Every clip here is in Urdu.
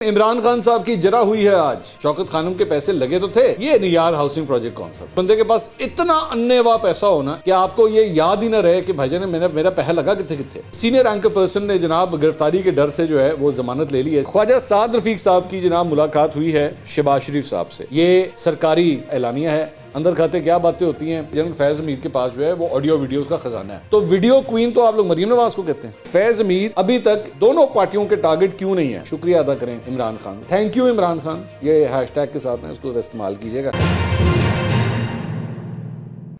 عمران خان صاحب کی جرا ہوئی ہے آج. شوکت خانم کے پیسے لگے تو تھے. یہ نہیں یار ہاؤسنگ پروجیکٹ کون سا تھا. بندے کے پاس اتنا انیوا پیسہ ہونا کہ آپ کو یہ یاد ہی نہ رہے کہ بھائی جان میرا پیسہ لگا کتنے. سینئر اینکر پرسن نے جناب گرفتاری کے ڈر سے جو ہے وہ ضمانت لے لی ہے. خواجہ سعد رفیق صاحب کی جناب ملاقات ہوئی ہے شہباز شریف صاحب سے. یہ سرکاری اعلانیہ ہے. اندر کھاتے کیا باتیں ہوتی ہیں. جنرل فیض حمید کے پاس جو ہے وہ آڈیو ویڈیوز کا خزانہ ہے. تو ویڈیو کوئین تو آپ لوگ مریم نواز کو کہتے ہیں. فیض حمید ابھی تک دونوں پارٹیوں کے ٹارگٹ کیوں نہیں ہے. شکریہ ادا کریں عمران خان. Thank you Imran Khan. یہ ہیش ٹیگ کے ساتھ میں اس کو استعمال کیجیے گا.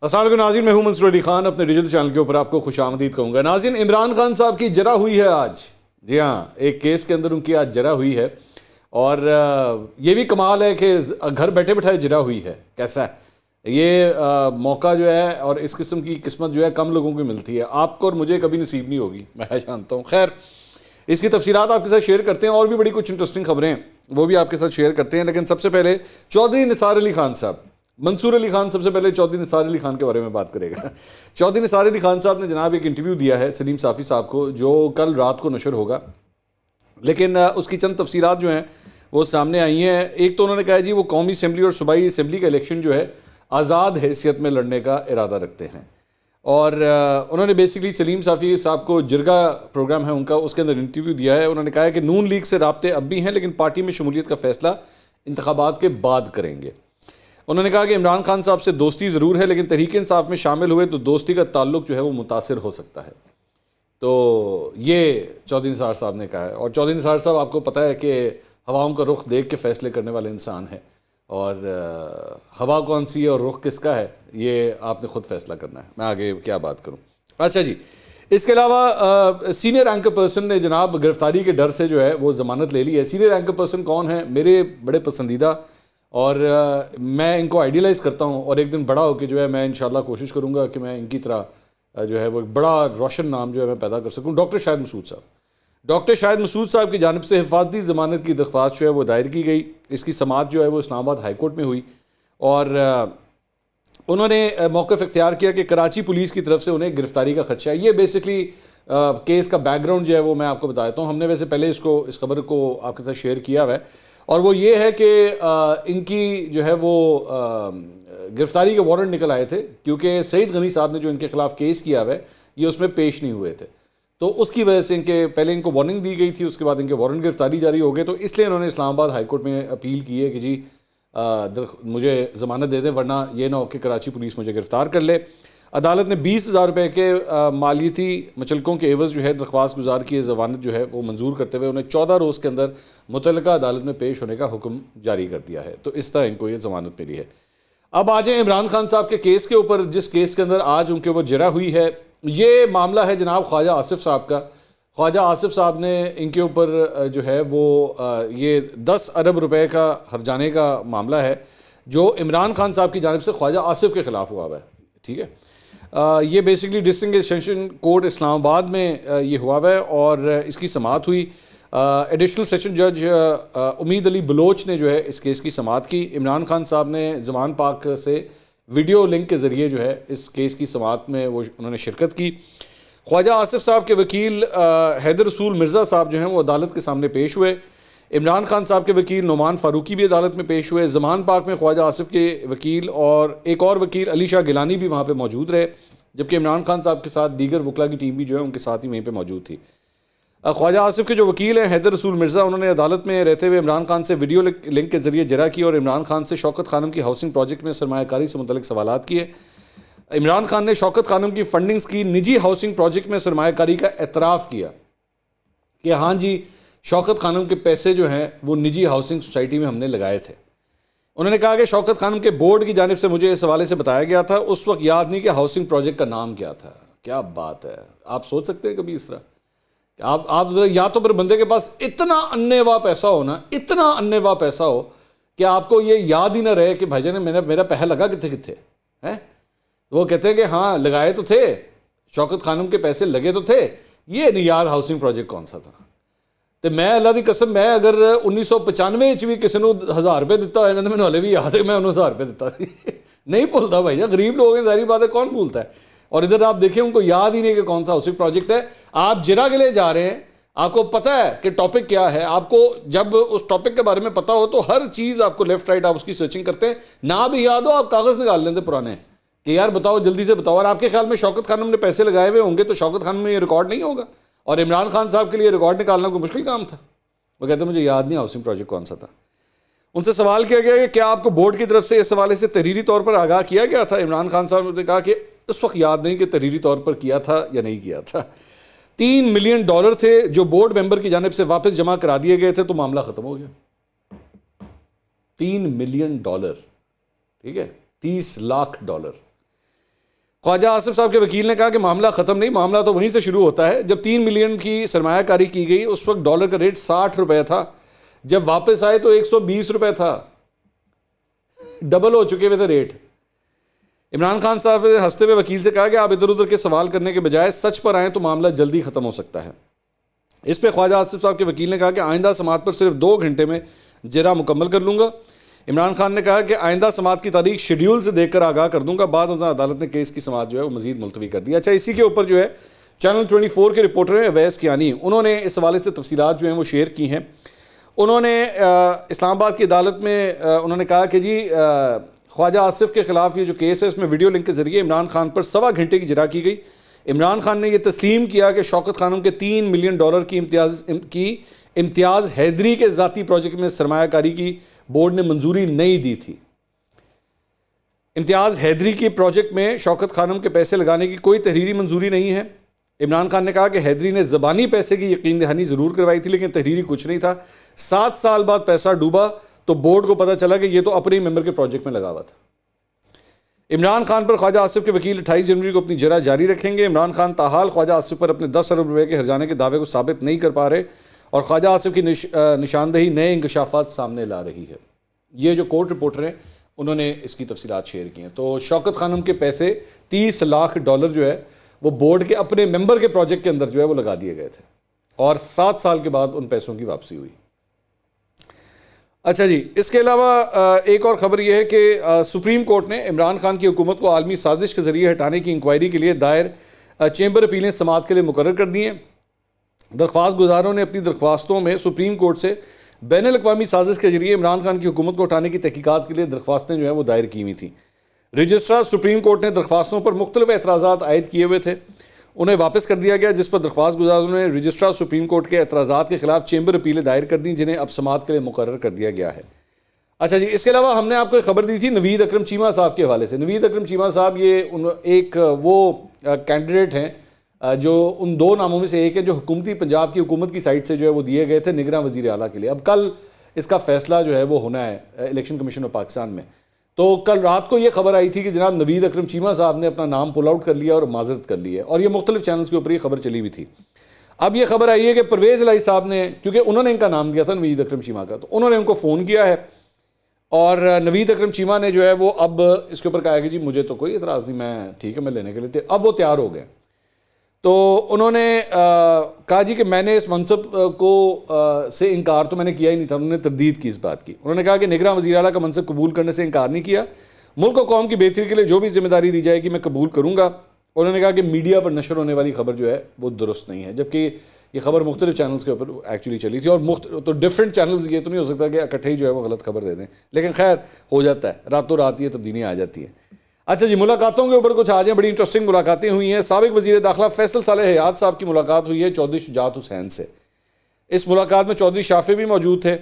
السلام علیکم ناظرین, میں ہوں منصور علی خان. اپنے ڈیجیٹل چینل کے اوپر آپ کو خوش آمدید کہوں گا. ناظرین, عمران خان صاحب کی جرا ہوئی ہے آج. جی ہاں, ایک کیس کے اندر ان کی آج جرا ہوئی ہے. اور یہ بھی کمال ہے کہ گھر بیٹھے بٹھائے جرا ہوئی ہے. کیسا ہے یہ موقع جو ہے, اور اس قسم کی قسمت جو ہے کم لوگوں کو ملتی ہے. آپ کو اور مجھے کبھی نصیب نہیں ہوگی, میں جانتا ہوں. خیر, اس کی تفصیلات آپ کے ساتھ شیئر کرتے ہیں. اور بھی بڑی کچھ انٹرسٹنگ خبریں ہیں وہ بھی آپ کے ساتھ شیئر کرتے ہیں. لیکن سب سے پہلے چودھری نثار علی خان صاحب, منصور علی خان سب سے پہلے چودھری نثار علی خان کے بارے میں بات کرے گا. چودھری نثار علی خان صاحب نے جناب ایک انٹرویو دیا ہے سلیم صافی صاحب کو, جو کل رات کو نشر ہوگا. لیکن اس کی چند تفصیلات جو ہیں وہ سامنے آئی ہیں. ایک تو انہوں نے کہا جی وہ قومی اسمبلی اور صوبائی اسمبلی کا الیکشن جو ہے آزاد حیثیت میں لڑنے کا ارادہ رکھتے ہیں. اور انہوں نے بیسکلی سلیم صافی صاحب کو جرگا پروگرام ہے ان کا, اس کے اندر انٹرویو دیا ہے. انہوں نے کہا ہے کہ نون لیگ سے رابطے اب بھی ہیں لیکن پارٹی میں شمولیت کا فیصلہ انتخابات کے بعد کریں گے. انہوں نے کہا کہ عمران خان صاحب سے دوستی ضرور ہے لیکن تحریک انصاف میں شامل ہوئے تو دوستی کا تعلق جو ہے وہ متاثر ہو سکتا ہے. تو یہ چودھری نثار صاحب نے کہا ہے. اور چودھری نثار صاحب آپ کو پتہ ہے کہ ہواؤں کا رخ دیکھ کے فیصلے کرنے والے انسان ہیں. اور ہوا کون سی ہے اور رخ کس کا ہے یہ آپ نے خود فیصلہ کرنا ہے. میں آگے کیا بات کروں. اچھا جی, اس کے علاوہ سینئر اینکر پرسن نے جناب گرفتاری کے ڈر سے جو ہے وہ ضمانت لے لی ہے. سینئر اینکر پرسن کون ہے؟ میرے بڑے پسندیدہ, اور میں ان کو آئیڈیلائز کرتا ہوں. اور ایک دن بڑا ہو کے جو ہے میں انشاءاللہ کوشش کروں گا کہ میں ان کی طرح جو ہے وہ بڑا روشن نام جو ہے میں پیدا کر سکوں. ڈاکٹر شاہد مسعود صاحب. ڈاکٹر شاہد مسعود صاحب کی جانب سے حفاظتی ضمانت کی درخواست جو ہے وہ دائر کی گئی. اس کی سماعت جو ہے وہ اسلام آباد ہائی کورٹ میں ہوئی. اور انہوں نے موقف اختیار کیا کہ کراچی پولیس کی طرف سے انہیں گرفتاری کا خدشہ ہے. یہ بیسکلی کیس کا بیک گراؤنڈ جو ہے وہ میں آپ کو بتا دیتا ہوں. ہم نے ویسے پہلے اس خبر کو آپ کے ساتھ شیئر کیا ہوا ہے. اور وہ یہ ہے کہ ان کی جو ہے وہ گرفتاری کے وارنٹ نکل آئے تھے کیونکہ سعید غنی صاحب نے جو ان کے خلاف کیس کیا ہوا ہے یہ اس میں پیش نہیں ہوئے تھے. تو اس کی وجہ سے پہلے ان کو وارننگ دی گئی تھی, اس کے بعد ان کے وارنٹ گرفتاری جاری ہو گئے. تو اس لیے انہوں نے اسلام آباد ہائی کورٹ میں اپیل کی ہے کہ جی مجھے ضمانت دے دیں ورنہ یہ نہ ہو کہ کراچی پولیس مجھے گرفتار کر لے. عدالت نے 20,000 روپے کے مالیتی مچلکوں کے عوض جو ہے درخواست گزار کی ضمانت جو ہے وہ منظور کرتے ہوئے انہیں 14 روز کے اندر متعلقہ عدالت میں پیش ہونے کا حکم جاری کر دیا ہے. تو اس طرح ان کو یہ ضمانت ملی ہے. اب آ جائیں عمران خان صاحب کے کیس کے اوپر, جس کیس کے اندر آج ان کے اوپر جرا ہوئی ہے. یہ معاملہ ہے جناب خواجہ آصف صاحب کا. خواجہ آصف صاحب نے ان کے اوپر جو ہے وہ یہ 10 ارب روپے کا ہرجانے کا معاملہ ہے جو عمران خان صاحب کی جانب سے خواجہ آصف کے خلاف ہوا ہے. ٹھیک ہے, یہ بیسکلی ڈسٹرکٹ سیشن کورٹ اسلام آباد میں یہ ہوا ہے اور اس کی سماعت ہوئی. ایڈیشنل سیشن جج امید علی بلوچ نے جو ہے اس کیس کی سماعت کی. عمران خان صاحب نے زمان پاک سے ویڈیو لنک کے ذریعے جو ہے اس کیس کی سماعت میں انہوں نے شرکت کی. خواجہ آصف صاحب کے وکیل حیدر رسول مرزا صاحب جو ہیں وہ عدالت کے سامنے پیش ہوئے. عمران خان صاحب کے وکیل نعمان فاروقی بھی عدالت میں پیش ہوئے. زمان پاک میں خواجہ آصف کے وکیل اور ایک اور وکیل علی شاہ گیلانی بھی وہاں پہ موجود رہے, جبکہ عمران خان صاحب کے ساتھ دیگر وکلا کی ٹیم بھی جو ہے ان کے ساتھ ہی وہیں پہ موجود تھی. خواجہ آصف کے جو وکیل ہیں حیدر رسول مرزا, انہوں نے عدالت میں رہتے ہوئے عمران خان سے ویڈیو لنک کے ذریعے جرا کی اور عمران خان سے شوکت خانم کی ہاؤسنگ پروجیکٹ میں سرمایہ کاری سے متعلق سوالات کیے. عمران خان نے شوکت خانم کی فنڈنگز کی نجی ہاؤسنگ پروجیکٹ میں سرمایہ کاری کا اعتراف کیا کہ ہاں جی شوکت خانم کے پیسے جو ہیں وہ نجی ہاؤسنگ سوسائٹی میں ہم نے لگائے تھے. انہوں نے کہا کہ شوکت خانم کے بورڈ کی جانب سے مجھے اس حوالے سے بتایا گیا تھا, اس وقت یاد نہیں کہ ہاؤسنگ پروجیکٹ کا نام کیا تھا. کیا بات ہے, آپ سوچ سکتے ہیں کبھی اس طرح آپ یا تو پھر بندے کے پاس اتنا انیوا پیسہ ہونا, اتنا انیوا پیسہ ہو کہ آپ کو یہ یاد ہی نہ رہے کہ بھائی جان میرا پیسہ لگا کتنے ہیں. وہ کہتے ہیں کہ ہاں لگائے تو تھے, شوکت خانم کے پیسے لگے تو تھے, یہ نہیں یار ہاؤسنگ پروجیکٹ کون سا تھا. تو میں اللہ دی قسم میں اگر 1995 بھی کسی نے 1000 روپے دیتا ہے نا تو میں ہلے بھی یاد ہے میں 1000 روپے دیتا نہیں بھولتا بھائی جان, غریب لوگ ہیں ظاہری بات ہے کون بھولتا ہے. اور ادھر آپ دیکھیں ان کو یاد ہی نہیں کہ کون سا ہاؤسنگ پروجیکٹ ہے. آپ جرا کے لیے جا رہے ہیں, آپ کو پتہ ہے کہ ٹاپک کیا ہے, آپ کو جب اس ٹاپک کے بارے میں پتہ ہو تو ہر چیز آپ کو لیفٹ رائٹ آپ اس کی سرچنگ کرتے ہیں, نہ بھی یاد ہو آپ کاغذ نکال لیتے پرانے کہ یار بتاؤ جلدی سے بتاؤ. اور آپ کے خیال میں شوکت خانم نے پیسے لگائے ہوئے ہوں گے تو شوکت خانم میں یہ ریکارڈ نہیں ہوگا, اور عمران خان صاحب کے لیے ریکارڈ نکالنا کوئی مشکل کام تھا؟ وہ کہتے ہیں مجھے یاد نہیں ہاؤسنگ پروجیکٹ کون سا تھا. ان سے سوال کیا گیا کہ کیا آپ کو بورڈ کی طرف سے اس حوالے سے تحریری طور پر آگاہ کیا گیا تھا؟ عمران خان صاحب نے کہا کہ اس وقت یاد نہیں کہ تحریری طور پر کیا تھا یا نہیں کیا تھا. $3 ملین تھے جو بورڈ ممبر کی جانب سے واپس جمع کرا دیے گئے تھے تو معاملہ ختم ہو گیا. $3 ملین, ٹھیک ہے, $30 لاکھ. خواجہ آصف صاحب کے وکیل نے کہا کہ معاملہ ختم نہیں, معاملہ تو وہیں سے شروع ہوتا ہے. جب 3 ملین کی سرمایہ کاری کی گئی اس وقت ڈالر کا ریٹ 60 روپے تھا, جب واپس آئے تو 120 روپے تھا, ڈبل ہو چکے ہوئے تھے ریٹ. عمران خان صاحب نے ہنستے ہوئے وکیل سے کہا کہ آپ ادھر ادھر کے سوال کرنے کے بجائے سچ پر آئیں تو معاملہ جلدی ختم ہو سکتا ہے. اس پہ خواجہ آصف صاحب کے وکیل نے کہا کہ آئندہ سماعت پر صرف 2 گھنٹے میں جرا مکمل کر لوں گا. عمران خان نے کہا کہ آئندہ سماعت کی تاریخ شیڈیول سے دیکھ کر آگاہ کر دوں گا. بعد ازاں عدالت نے کیس کی سماعت جو ہے وہ مزید ملتوی کر دی. اچھا, اسی کے اوپر جو ہے چینل 24 کے رپورٹر ہیں اویس کیانی, انہوں نے اس حوالے سے تفصیلات جو ہیں وہ شیئر کی ہیں. انہوں نے اسلام آباد کی عدالت میں انہوں نے کہا کہ جی خواجہ آصف کے خلاف یہ جو کیس ہے اس میں ویڈیو لنک کے ذریعے عمران خان پر 1.25 گھنٹے کی جرا کی گئی. عمران خان نے یہ تسلیم کیا کہ شوکت خانم کے $3 ملین کی امتیاز حیدری کے ذاتی پروجیکٹ میں سرمایہ کاری کی بورڈ نے منظوری نہیں دی تھی. امتیاز حیدری کی پروجیکٹ میں شوکت خانم کے پیسے لگانے کی کوئی تحریری منظوری نہیں ہے. عمران خان نے کہا کہ حیدری نے زبانی پیسے کی یقین دہانی ضرور کروائی تھی لیکن تحریری کچھ نہیں تھا. 7 سال بعد پیسہ ڈوبا تو بورڈ کو پتہ چلا کہ یہ تو اپنے ممبر کے پروجیکٹ میں لگا ہوا تھا. عمران خان پر خواجہ آصف کے وکیل 28 جنوری کو اپنی جرح جاری رکھیں گے. عمران خان تاحال خواجہ آصف پر اپنے 10 ارب روپے کے ہرجانے کے دعوے کو ثابت نہیں کر پا رہے اور خواجہ آصف کی نشاندہی نئے انکشافات سامنے لا رہی ہے. یہ جو کورٹ رپورٹر ہیں انہوں نے اس کی تفصیلات شیئر کی ہیں. تو شوکت خانم کے پیسے $30 لاکھ جو ہے وہ بورڈ کے اپنے ممبر کے پروجیکٹ کے اندر جو ہے وہ لگا دیے گئے تھے اور 7 سال کے بعد ان پیسوں کی واپسی ہوئی. اچھا جی, اس کے علاوہ ایک اور خبر یہ ہے کہ سپریم کورٹ نے عمران خان کی حکومت کو عالمی سازش کے ذریعے ہٹانے کی انکوائری کے لیے دائر چیمبر اپیلیں سماعت کے لیے مقرر کر دی ہیں. درخواست گزاروں نے اپنی درخواستوں میں سپریم کورٹ سے بین الاقوامی سازش کے ذریعے عمران خان کی حکومت کو ہٹانے کی تحقیقات کے لیے درخواستیں جو ہیں وہ دائر کی ہوئی تھیں. رجسٹرار سپریم کورٹ نے درخواستوں پر مختلف اعتراضات عائد کیے ہوئے تھے, انہیں واپس کر دیا گیا, جس پر درخواست گزاروں نے رجسٹرار سپریم کورٹ کے اعتراضات کے خلاف چیمبر اپیلیں دائر کر دیں جنہیں اب سماعت کے لیے مقرر کر دیا گیا ہے. اچھا جی, اس کے علاوہ ہم نے آپ کو ایک خبر دی تھی نوید اکرم چیمہ صاحب کے حوالے سے. نوید اکرم چیمہ صاحب یہ ایک وہ کینڈیڈیٹ ہیں جو ان 2 ناموں میں سے ایک ہے جو حکومتی پنجاب کی حکومت کی سائٹ سے جو ہے وہ دیے گئے تھے نگراں وزیر اعلیٰ کے لیے. اب کل اس کا فیصلہ جو ہے وہ ہونا ہے الیکشن کمیشن آف پاکستان میں. تو کل رات کو یہ خبر آئی تھی کہ جناب نوید اکرم چیمہ صاحب نے اپنا نام پل آؤٹ کر لیا اور معذرت کر لی ہے, اور یہ مختلف چینلز کے اوپر یہ خبر چلی ہوئی تھی. اب یہ خبر آئی ہے کہ پرویز الہی صاحب نے, کیونکہ انہوں نے ان کا نام دیا تھا نوید اکرم چیمہ کا, تو انہوں نے ان کو فون کیا ہے اور نوید اکرم چیمہ نے جو ہے وہ اب اس کے اوپر کہا کہ جی مجھے تو کوئی اعتراض نہیں, میں ٹھیک ہے میں لینے کے لیے. اب وہ تیار ہو گئے. تو انہوں نے کہا جی کہ میں نے اس منصب کو سے انکار تو میں نے کیا ہی نہیں تھا. انہوں نے تردید کی اس بات کی. انہوں نے کہا کہ نگراں وزیر اعلیٰ کا منصب قبول کرنے سے انکار نہیں کیا, ملک و قوم کی بہتری کے لیے جو بھی ذمہ داری دی جائے گی میں قبول کروں گا. انہوں نے کہا کہ میڈیا پر نشر ہونے والی خبر جو ہے وہ درست نہیں ہے, جبکہ یہ خبر مختلف چینلز کے اوپر ایکچولی چلی تھی, اور تو ڈفرینٹ چینلز, یہ تو نہیں ہو سکتا کہ اکٹھے ہی جو ہے وہ غلط خبر دے دیں, لیکن خیر ہو جاتا ہے, راتوں رات یہ تبدیلیاں آ جاتی ہیں. اچھا جی, ملاقاتوں کے اوپر کچھ آ جائیں. بڑی انٹرسٹنگ ملاقاتیں ہوئی ہیں. سابق وزیر داخلہ فیصل صالح حیات صاحب کی ملاقات ہوئی ہے چودھری شجاعت حسین سے. اس ملاقات میں چودھری شافع بھی موجود تھے.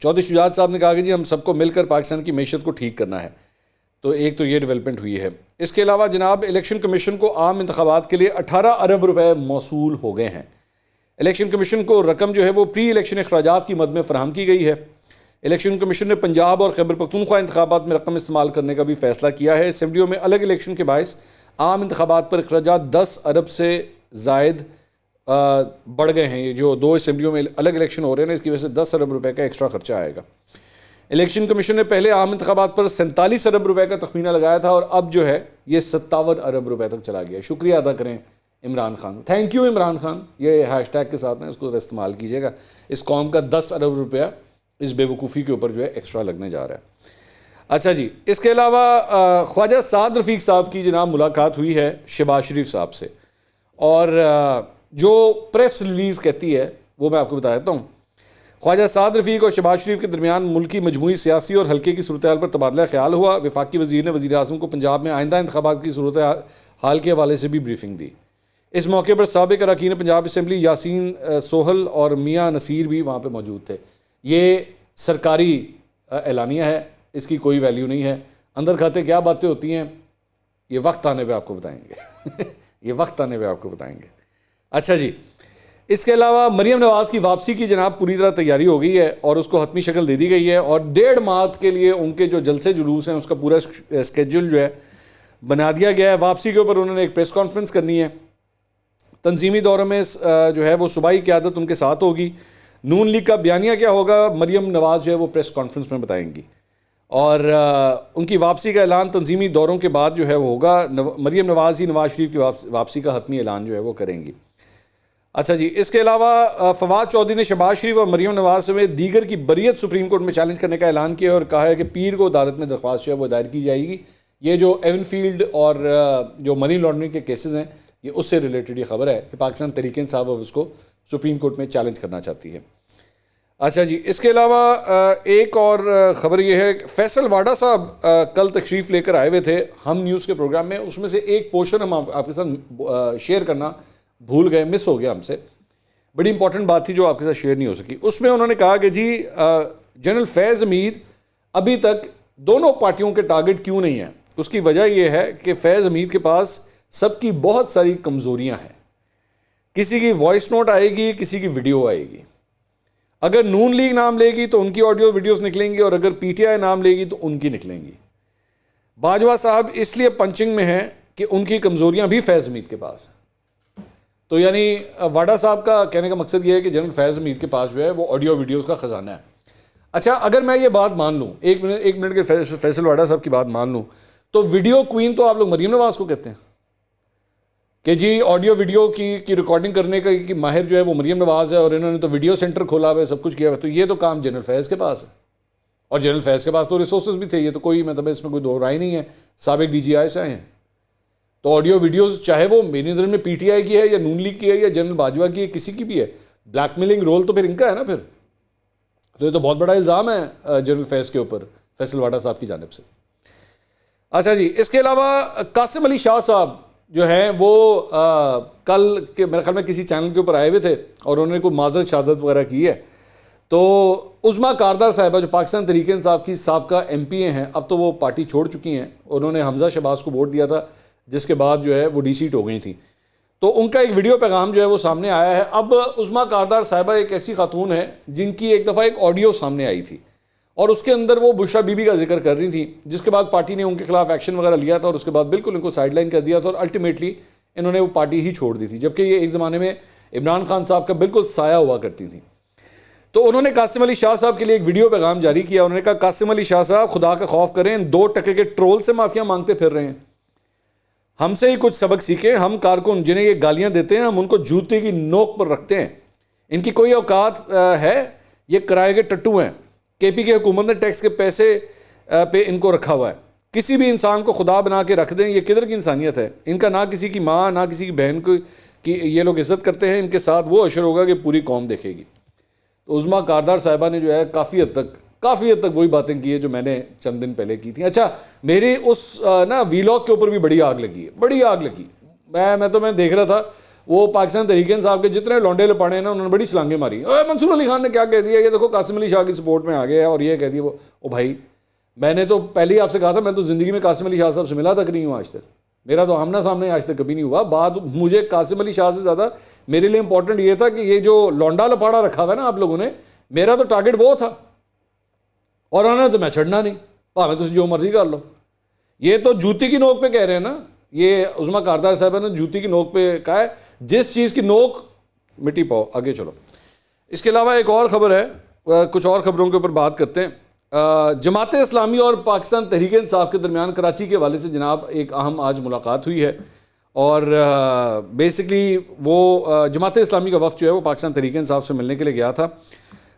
چودھری شجاعت صاحب نے کہا کہ جی ہم سب کو مل کر پاکستان کی معیشت کو ٹھیک کرنا ہے. تو ایک تو یہ ڈیولپمنٹ ہوئی ہے. اس کے علاوہ جناب الیکشن کمیشن کو عام انتخابات کے لیے 18 ارب روپے موصول ہو گئے ہیں. الیکشن کمیشن کو رقم جو ہے وہ پری الیکشن اخراجات کی مد میں فراہم کی گئی ہے. الیکشن کمیشن نے پنجاب اور خیبر پختونخوا انتخابات میں رقم استعمال کرنے کا بھی فیصلہ کیا ہے. اسمبلیوں میں الگ الیکشن کے باعث عام انتخابات پر اخراجات 10 ارب سے زائد بڑھ گئے ہیں. یہ جو 2 اسمبلیوں میں الگ الیکشن ہو رہے ہیں نا, اس کی وجہ سے 10 ارب روپے کا ایکسٹرا خرچہ آئے گا. الیکشن کمیشن نے پہلے عام انتخابات پر 47 ارب روپے کا تخمینہ لگایا تھا اور اب جو ہے یہ 57 ارب روپے تک چلا گیا. شکریہ ادا کریں عمران خان. تھینک یو عمران خان, یہ ہیش ٹیگ کے ساتھ ہیں, اس کو استعمال کیجیے گا. اس قوم کا 10 ارب روپیہ اس بے وقوفی کے اوپر جو ہے ایکسٹرا لگنے جا رہا ہے. اچھا جی, اس کے علاوہ خواجہ سعد رفیق صاحب کی جناب ملاقات ہوئی ہے شہباز شریف صاحب سے, اور جو پریس ریلیز کہتی ہے وہ میں آپ کو بتا دیتا ہوں. خواجہ سعد رفیق اور شہباز شریف کے درمیان ملکی مجموعی سیاسی اور حلقے کی صورتحال پر تبادلہ خیال ہوا. وفاقی وزیر نے وزیر اعظم کو پنجاب میں آئندہ انتخابات کی صورتحال کے حوالے سے بھی بریفنگ دی. اس موقع پر سابق اراکین پنجاب اسمبلی یاسین سوہل اور میاں نصیر بھی وہاں پہ موجود تھے. یہ سرکاری اعلانیہ ہے, اس کی کوئی ویلیو نہیں ہے. اندر کھاتے کیا باتیں ہوتی ہیں یہ وقت آنے پہ آپ کو بتائیں گے یہ وقت آنے پہ آپ کو بتائیں گے. اچھا جی, اس کے علاوہ مریم نواز کی واپسی کی جناب پوری طرح تیاری ہو گئی ہے اور اس کو حتمی شکل دے دی گئی ہے, اور 1.5 ماہ کے لیے ان کے جو جلسے جلوس ہیں اس کا پورا اسکیجول جو ہے بنا دیا گیا ہے. واپسی کے اوپر انہوں نے ایک پریس کانفرنس کرنی ہے. تنظیمی دورے میں جو ہے وہ صوبائی قیادت ان کے ساتھ ہوگی. نون لیگ کا بیانیہ کیا ہوگا مریم نواز جو ہے وہ پریس کانفرنس میں بتائیں گی, اور ان کی واپسی کا اعلان تنظیمی دوروں کے بعد جو ہے وہ ہوگا. مریم نواز ہی نواز شریف کی واپسی کا حتمی اعلان جو ہے وہ کریں گی. اچھا جی, اس کے علاوہ فواد چودھری نے شہباز شریف اور مریم نواز سمیت دیگر کی بریت سپریم کورٹ میں چیلنج کرنے کا اعلان کیا اور کہا ہے کہ پیر کو عدالت میں درخواست جو ہے وہ دائر کی جائے گی. یہ جو ایون فیلڈ اور جو منی لانڈرنگ کے کیسز ہیں یہ اس سے ریلیٹڈ یہ خبر ہے کہ پاکستان تحریک انصاف اب اس کو سپریم کورٹ میں چیلنج کرنا چاہتی ہے. اچھا جی, اس کے علاوہ ایک اور خبر یہ ہے کہ فیصل واڈا صاحب کل تشریف لے کر آئے ہوئے تھے ہم نیوز کے پروگرام میں. اس میں سے ایک پورشن ہم آپ کے ساتھ شیئر کرنا بھول گئے, مس ہو گیا ہم سے. بڑی امپورٹنٹ بات تھی جو آپ کے ساتھ شیئر نہیں ہو سکی. اس میں انہوں نے کہا کہ جی جنرل فیض حمید ابھی تک دونوں پارٹیوں کے ٹارگٹ کیوں نہیں ہیں. اس کی وجہ یہ ہے کہ فیض حمید کے پاس سب کی بہت ساری کمزوریاں ہیں. کسی کی وائس نوٹ آئے گی, کسی کی ویڈیو آئے گی. اگر نون لیگ نام لے گی تو ان کی آڈیو ویڈیوز نکلیں گی, اور اگر پی ٹی آئی نام لے گی تو ان کی نکلیں گی. باجوہ صاحب اس لیے پنچنگ میں ہیں کہ ان کی کمزوریاں بھی فیض حمید کے پاس ہیں. تو یعنی واڈا صاحب کا کہنے کا مقصد یہ ہے کہ جنرل فیض حمید کے پاس جو ہے وہ آڈیو ویڈیوز کا خزانہ ہے. اچھا, اگر میں یہ بات مان لوں, ایک منٹ کے فیصل واڈا صاحب کی بات مان لوں, تو ویڈیو کوئین تو آپ لوگ مریم نواز کو کہتے ہیں کہ جی آڈیو ویڈیو کی ریکارڈنگ کرنے کا کی ماہر جو ہے وہ مریم نواز ہے, اور انہوں نے تو ویڈیو سینٹر کھولا ہوا ہے, سب کچھ کیا ہوا ہے. تو یہ تو کام جنرل فیض کے پاس ہے, اور جنرل فیض کے پاس تو ریسورسز بھی تھے. یہ تو کوئی مطلب اس میں کوئی دو رائے نہیں ہے, سابق ڈی جی آئی سے آئے ہیں. تو آڈیو ویڈیوز چاہے وہ میری نظر میں پی ٹی آئی کی ہے یا نون لیگ کی ہے یا جنرل باجوہ کی ہے, کسی کی بھی ہے, بلیک میلنگ رول تو پھر ان کا ہے نا پھر. تو یہ تو بہت بڑا الزام ہے جنرل فیض کے اوپر فیصل واڈا صاحب کی جانب سے. اچھا جی, اس کے علاوہ قاسم علی شاہ صاحب جو ہیں وہ کل کے میرے خیال میں کسی چینل کے اوپر آئے ہوئے تھے, اور انہوں نے کوئی معذرت شہادت وغیرہ کی ہے. تو عظمیٰ کاردار صاحبہ جو پاکستان تحریک انصاف کی سابقہ ایم پی اے ہیں, اب تو وہ پارٹی چھوڑ چکی ہیں. انہوں نے حمزہ شہباز کو ووٹ دیا تھا, جس کے بعد جو ہے وہ ڈی سیٹ ہو گئی تھی. تو ان کا ایک ویڈیو پیغام جو ہے وہ سامنے آیا ہے. اب عظمیٰ کاردار صاحبہ ایک ایسی خاتون ہے جن کی ایک دفعہ ایک آڈیو سامنے آئی تھی, اور اس کے اندر وہ بشرا بی بی کا ذکر کر رہی تھی, جس کے بعد پارٹی نے ان کے خلاف ایکشن وغیرہ لیا تھا, اور اس کے بعد بالکل ان کو سائڈ لائن کر دیا تھا, اور الٹیمیٹلی انہوں نے وہ پارٹی ہی چھوڑ دی تھی, جبکہ یہ ایک زمانے میں عمران خان صاحب کا بالکل سایہ ہوا کرتی تھیں. تو انہوں نے قاسم علی شاہ صاحب کے لیے ایک ویڈیو پیغام جاری کیا. انہوں نے کہا قاسم علی شاہ صاحب خدا کا خوف کریں, 2 ٹکے کے ٹرول سے معافیاں مانگتے پھر رہے ہیں. ہم سے ہی کچھ سبق سیکھیں. ہم کارکن جنہیں یہ گالیاں دیتے ہیں ہم ان کو جوتے کی نوک پر رکھتے ہیں. ان کی کوئی اوقات ہے؟ یہ کرائے کے ٹٹو ہیں. کے پی کی حکومت نے ٹیکس کے پیسے پہ ان کو رکھا ہوا ہے. کسی بھی انسان کو خدا بنا کے رکھ دیں, یہ کدھر کی انسانیت ہے؟ ان کا نہ کسی کی ماں نہ کسی کی بہن کی یہ لوگ عزت کرتے ہیں. ان کے ساتھ وہ عشر ہوگا کہ پوری قوم دیکھے گی. تو عظمیٰ کاردار صاحبہ نے جو ہے کافی حد تک وہی باتیں کی ہیں جو میں نے چند دن پہلے کی تھیں. اچھا, میری اس نا ویلاگ کے اوپر بھی بڑی آگ لگی. میں دیکھ رہا تھا وہ پاکستان تحریک انصاف کے جتنے لونڈے لپاڑے ہیں نا, انہوں نے بڑی چھلانگیں ماری. منصور علی خان نے کیا کہہ دیا, یہ دیکھو قاسم علی شاہ کی سپورٹ میں آ گیا ہے, اور یہ کہہ دیا وہ. او بھائی, میں نے تو پہلے ہی آپ سے کہا تھا, میں تو زندگی میں قاسم علی شاہ صاحب سے ملا تک نہیں ہوں آج تک. میرا تو آمنا سامنے آج تک کبھی نہیں ہوا. بات مجھے قاسم علی شاہ سے زیادہ میرے لیے امپورٹنٹ یہ تھا کہ یہ جو لونڈا لپاڑا رکھا ہوا ہے نا آپ لوگوں نے, میرا تو ٹارگٹ وہ تھا, اور انہوں نے تو میں چھڑنا نہیں, میں تو جو مرضی کر لو. یہ تو جوتی کی نوک پہ کہہ رہے ہیں نا, یہ عظمیٰ کاردار صاحبہ نے جوتی کی نوک پہ کہا ہے, جس چیز کی نوک مٹی پاؤ. آگے چلو. اس کے علاوہ ایک اور خبر ہے, کچھ اور خبروں کے اوپر بات کرتے ہیں. جماعت اسلامی اور پاکستان تحریک انصاف کے درمیان کراچی کے حوالے سے جناب ایک اہم آج ملاقات ہوئی ہے, اور بیسکلی وہ جماعت اسلامی کا وفد جو ہے وہ پاکستان تحریک انصاف سے ملنے کے لیے گیا تھا,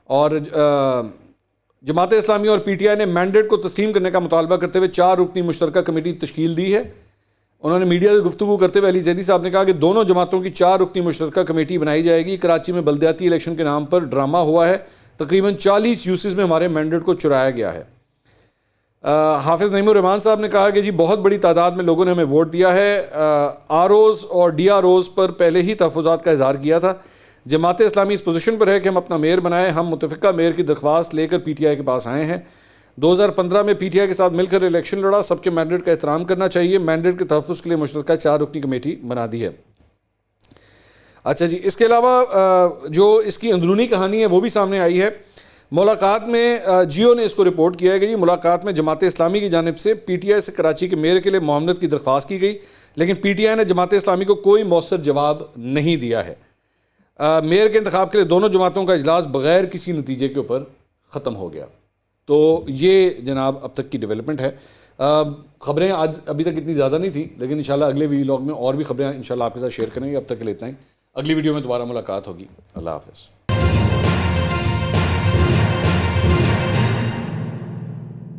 اور جماعت اسلامی اور پی ٹی آئی نے مینڈیٹ کو تسلیم کرنے کا مطالبہ کرتے ہوئے 4 رکنی مشترکہ کمیٹی تشکیل دی ہے. انہوں نے میڈیا سے گفتگو کرتے ہوئے علی زیدی صاحب نے کہا کہ دونوں جماعتوں کی 4 رکنی مشترکہ کمیٹی بنائی جائے گی. کراچی میں بلدیاتی الیکشن کے نام پر ڈرامہ ہوا ہے. تقریباً 40 یوسز میں ہمارے مینڈیٹ کو چرایا گیا ہے. حافظ نعیم الرحمان صاحب نے کہا کہ جی بہت بڑی تعداد میں لوگوں نے ہمیں ووٹ دیا ہے. آر اوز اور ڈی آر اوز پر پہلے ہی تحفظات کا اظہار کیا تھا. جماعت اسلامی اس پوزیشن پر ہے کہ ہم اپنا میئر بنائیں. ہم متفقہ میئر کی درخواست لے کر پی ٹی آئی کے پاس آئے ہیں. 2015 میں پی ٹی آئی کے ساتھ مل کر الیکشن لڑا. سب کے مینڈیٹ کا احترام کرنا چاہیے. مینڈیٹ کے تحفظ کے لیے مشترکہ 4 رکنی کمیٹی بنا دی ہے. اچھا جی، اس کے علاوہ جو اس کی اندرونی کہانی ہے وہ بھی سامنے آئی ہے. ملاقات میں جیو نے اس کو رپورٹ کیا ہے کہ جی ملاقات میں جماعت اسلامی کی جانب سے پی ٹی آئی سے کراچی کے میئر کے لیے معاونت کی درخواست کی گئی، لیکن پی ٹی آئی نے جماعت اسلامی کو کوئی مؤثر جواب نہیں دیا ہے. میئر کے انتخاب کے لیے دونوں جماعتوں کا اجلاس بغیر کسی نتیجے کے اوپر ختم ہو گیا. تو یہ جناب اب تک کی ڈیولپمنٹ ہے. خبریں آج ابھی تک اتنی زیادہ نہیں تھیں، لیکن انشاءاللہ اگلے ویلاگ میں اور بھی خبریں انشاءاللہ آپ کے ساتھ شیئر کریں گے. اب تک کے لیے اتنا ہی. اگلی ویڈیو میں دوبارہ ملاقات ہوگی. اللہ حافظ.